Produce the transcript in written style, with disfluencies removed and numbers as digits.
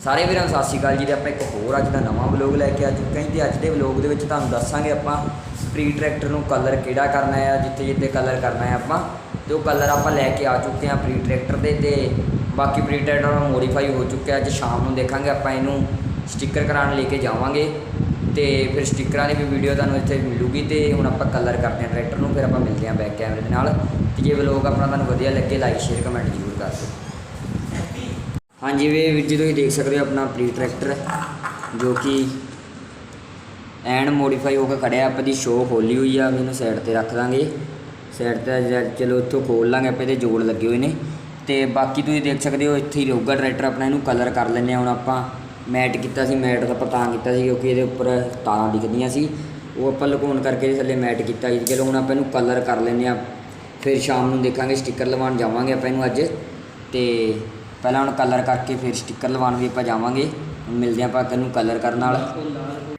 सारे वीरां सत श्री अकाल जी। आप एक होर अज का नवा व्लॉग लैके आ चुके हैं जी। अज के व्लॉग के तुहानूं दस्सांगे आपां प्रीत ट्रैक्टर नूं कलर किहड़ा करना है, जिथे जिथे कलर करना है आपां तो कलर आपां लैके आ चुके हैं प्रीत ट्रैक्टर दे। ते बाकी प्रीत ट्रैक्टर मोडीफाई हो चुके हैं। अज शाम नूं देखांगे आपां इहनूं स्टिकर कराने लेके जावांगे तो फिर स्टिकरां की भी वीडियो तुहानूं इत्थे मिलूगी। तो हुण आपां कलर करते हैं ट्रैक्टर नूं, फिर आपां मिलते हैं बैक कैमरे दे नाल। ते जे व्लॉग अपना तुहानूं वधिया लगे लाइक शेयर कमेंट जरूर कर दो। हाँ जी वीर जी, तुसीं देख सकते हो अपना प्रीत ट्रैक्टर जो कि एन मोडीफाई होकर खड़िया। आप दी शो खोली हुई है, मैंने साइड पर रख देंगे। साइड पर चलो इतों खोल लाँगे, आप जोड़ लगे हुए हैं। तो बाकी तुसीं देख सकते हो इत्थे ही रहूगा ट्रैक्टर अपना। इनू कलर कर लें। हुण आपां मैट किया, मैट तो तां कीता क्योंकि ये उपर तारां दिखदियां सी, वो आपां लुकाउण करके थल्ले मैट किया। चलो हुण आपां इनू कलर कर लें, फिर शाम नूं देखांगे स्टिकर लवाउण जावांगे आपां इनू अज। तो पहला हम कलर करके फिर स्टिकर लवाउण भी आप जावांगे। मिलते हैं आप कलर करने वाला।